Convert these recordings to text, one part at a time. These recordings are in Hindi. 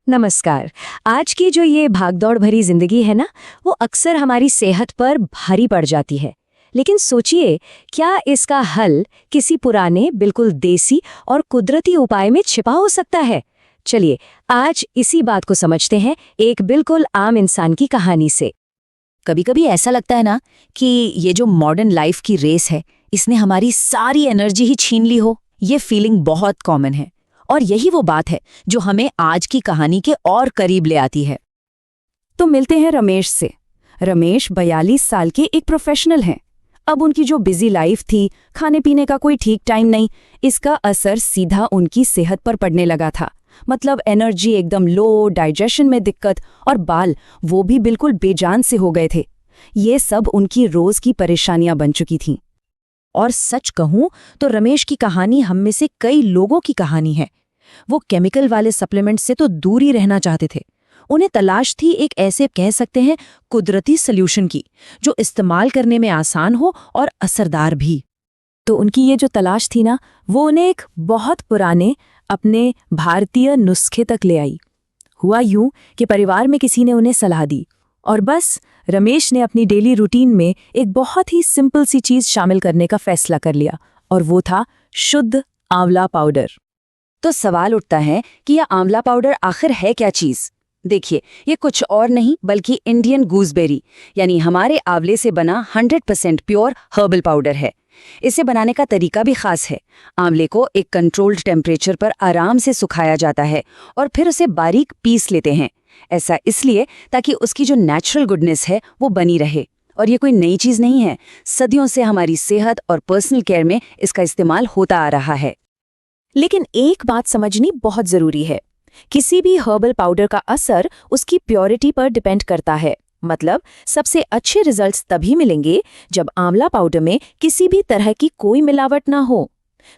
नमस्कार। आज की जो ये भागदौड़ भरी जिंदगी है ना, वो अक्सर हमारी सेहत पर भारी पड़ जाती है। लेकिन सोचिए, क्या इसका हल किसी पुराने, बिल्कुल देसी और कुदरती उपाय में छिपा हो सकता है? चलिए, आज इसी बात को समझते हैं एक बिल्कुल आम इंसान की कहानी से। कभी कभी ऐसा लगता है ना कि ये जो मॉडर्न लाइफ की रेस है, इसने हमारी सारी एनर्जी ही छीन ली हो। ये फीलिंग बहुत कॉमन है और यही वो बात है जो हमें आज की कहानी के और करीब ले आती है। तो मिलते हैं रमेश से। रमेश 42 साल के एक प्रोफेशनल हैं। अब उनकी जो बिजी लाइफ थी, खाने पीने का कोई ठीक टाइम नहीं, इसका असर सीधा उनकी सेहत पर पड़ने लगा था। मतलब एनर्जी एकदम लो, डाइजेशन में दिक्कत और बाल वो भी बिल्कुल बेजान से हो गए थे। ये सब उनकी रोज की परेशानियां बन चुकी थीं। और सच कहूं तो रमेश की कहानी हम में से कई लोगों की कहानी है। वो केमिकल वाले सप्लीमेंट से तो दूर ही रहना चाहते थे। उन्हें तलाश थी एक ऐसे कह सकते हैं कुदरती सॉल्यूशन की, जो इस्तेमाल करने में आसान हो और असरदार भी। तो उनकी ये जो तलाश थी ना, वो उन्हें एक बहुत पुराने अपने भारतीय नुस्खे तक ले आई। हुआ यूं कि परिवार में किसी ने उन्हें सलाह दी और बस रमेश ने अपनी डेली रूटीन में एक बहुत ही सिंपल सी चीज शामिल करने का फैसला कर लिया, और वो था शुद्ध आंवला पाउडर। तो सवाल उठता है कि यह आंवला पाउडर आखिर है क्या चीज? देखिए, ये कुछ और नहीं बल्कि इंडियन गूसबेरी यानी हमारे आंवले से बना 100% प्योर हर्बल पाउडर है। इसे बनाने का तरीका भी खास है। आंवले को एक कंट्रोल्ड टेम्परेचर पर आराम से सुखाया जाता है और फिर उसे बारीक पीस लेते हैं। ऐसा इसलिए ताकि उसकी जो नेचुरल गुडनेस है वो बनी रहे। और ये कोई नई चीज नहीं है, सदियों से हमारी सेहत और पर्सनल केयर में इसका इस्तेमाल होता आ रहा है। लेकिन एक बात समझनी बहुत जरूरी है। किसी भी हर्बल पाउडर का असर उसकी प्योरिटी पर डिपेंड करता है। मतलब सबसे अच्छे रिजल्ट्स तभी मिलेंगे जब आंवला पाउडर में किसी भी तरह की कोई मिलावट ना हो।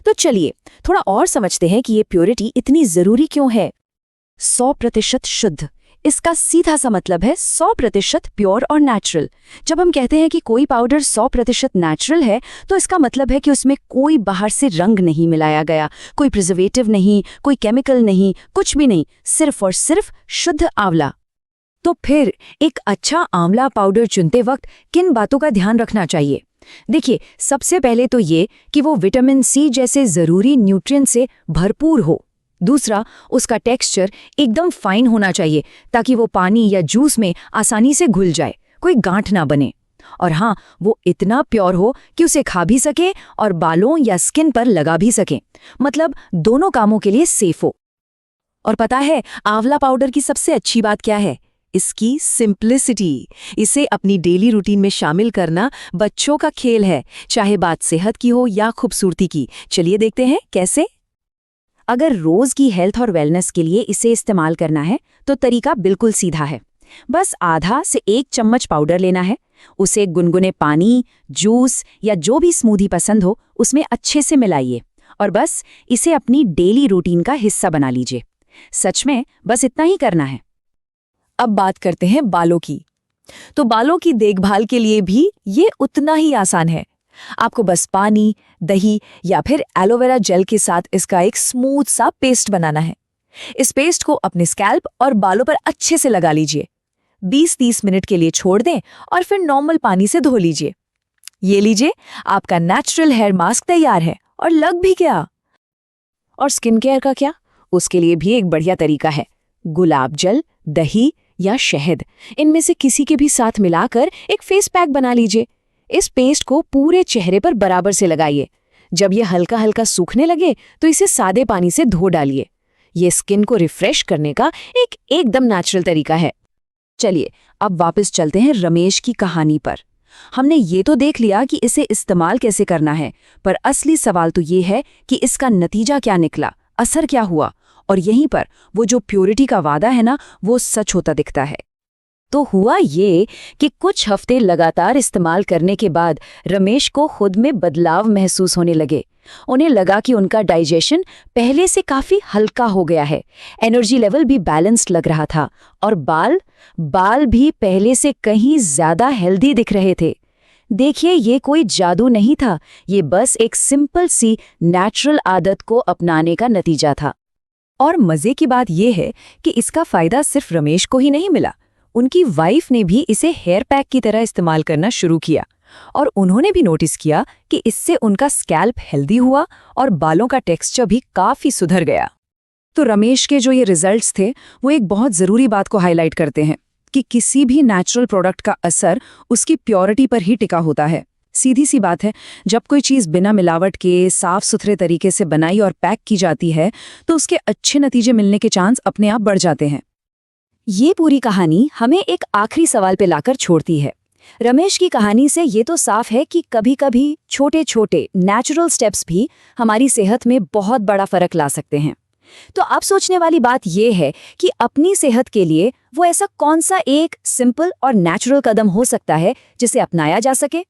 तो चलिए थोड़ा और समझते हैं कि ये प्योरिटी इतनी जरूरी क्यों है। 100% शुद्ध, इसका सीधा सा मतलब है 100% प्योर और नेचुरल। जब हम कहते हैं कि कोई पाउडर 100% नेचुरल है, तो इसका मतलब है कि उसमें कोई बाहर से रंग नहीं मिलाया गया, कोई प्रिजर्वेटिव नहीं, कोई केमिकल नहीं, कुछ भी नहीं, सिर्फ और सिर्फ शुद्ध आंवला। तो फिर एक अच्छा आंवला पाउडर चुनते वक्त किन बातों का ध्यान रखना चाहिए? देखिए, सबसे पहले तो ये कि वो विटामिन सी जैसे जरूरी न्यूट्रिएंट से भरपूर हो। दूसरा, उसका टेक्सचर एकदम फाइन होना चाहिए ताकि वो पानी या जूस में आसानी से घुल जाए, कोई गांठ ना बने। और हाँ, वो इतना प्योर हो कि उसे खा भी सके और बालों या स्किन पर लगा भी सके। मतलब दोनों कामों के लिए सेफ हो। और पता है आंवला पाउडर की सबसे अच्छी बात क्या है? इसकी सिंप्लिसिटी। इसे अपनी डेली रूटीन में शामिल करना बच्चों का खेल है, चाहे बात सेहत की हो या खूबसूरती की। चलिए देखते हैं कैसे। अगर रोज की हेल्थ और वेलनेस के लिए इसे इस्तेमाल करना है तो तरीका बिल्कुल सीधा है। बस आधा से 1 चम्मच पाउडर लेना है, उसे गुनगुने पानी, जूस या जो भी स्मूदी पसंद हो उसमें अच्छे से मिलाइए और बस इसे अपनी डेली रूटीन का हिस्सा बना लीजिए। सच में बस इतना ही करना है। अब बात करते हैं बालों की। तो बालों की देखभाल के लिए भी ये उतना ही आसान है। आपको बस पानी, दही या फिर एलोवेरा जेल के साथ इसका एक स्मूथ सा पेस्ट बनाना है। इस पेस्ट को अपने स्कैल्प और बालों पर अच्छे से लगा लीजिए। 20-30 मिनट के लिए छोड़ दें और फिर नॉर्मल पानी से धो लीजिए। ये लीजिए, आपका नेचुरल हेयर मास्क तैयार है। और लग भी गया। और स्किन केयर का क्या? उसके लिए भी एक बढ़िया तरीका है। गुलाब जल, दही या शहद, इनमें से किसी के भी साथ मिलाकर एक फेस पैक बना लीजिए। इस पेस्ट को पूरे चेहरे पर बराबर से लगाइए। जब ये हल्का हल्का सूखने लगे तो इसे सादे पानी से धो डालिए। ये स्किन को रिफ्रेश करने का एकदम नेचुरल तरीका है। चलिए अब वापस चलते हैं रमेश की कहानी पर। हमने ये तो देख लिया कि इसे इस्तेमाल कैसे करना है, पर असली सवाल तो ये है कि इसका नतीजा क्या निकला, असर क्या हुआ। और यहीं पर वो जो प्योरिटी का वादा है ना, वो सच होता दिखता है। तो हुआ ये कि कुछ हफ्ते लगातार इस्तेमाल करने के बाद रमेश को खुद में बदलाव महसूस होने लगे। उन्हें लगा कि उनका डाइजेशन पहले से काफी हल्का हो गया है, एनर्जी लेवल भी बैलेंस्ड लग रहा था और बाल भी पहले से कहीं ज्यादा हेल्दी दिख रहे थे। देखिए, ये कोई जादू नहीं था, ये बस एक सिंपल सी नेचुरल आदत को अपनाने का नतीजा था। और मजे की बात यह है कि इसका फायदा सिर्फ रमेश को ही नहीं मिला, उनकी वाइफ ने भी इसे हेयर पैक की तरह इस्तेमाल करना शुरू किया और उन्होंने भी नोटिस किया कि इससे उनका स्कैल्प हेल्दी हुआ और बालों का टेक्सचर भी काफी सुधर गया। तो रमेश के जो ये रिजल्ट्स थे वो एक बहुत ज़रूरी बात को हाईलाइट करते हैं कि किसी भी नेचुरल प्रोडक्ट का असर उसकी प्योरिटी पर ही टिका होता है। सीधी सी बात है, जब कोई चीज़ बिना मिलावट के साफ सुथरे तरीके से बनाई और पैक की जाती है तो उसके अच्छे नतीजे मिलने के चांस अपने आप बढ़ जाते हैं। ये पूरी कहानी हमें एक आखिरी सवाल पे लाकर छोड़ती है। रमेश की कहानी से ये तो साफ है कि कभी-कभी छोटे-छोटे नेचुरल स्टेप्स भी हमारी सेहत में बहुत बड़ा फर्क ला सकते हैं। तो अब सोचने वाली बात ये है कि अपनी सेहत के लिए वो ऐसा कौन सा एक सिंपल और नेचुरल कदम हो सकता है जिसे अपनाया जा सके।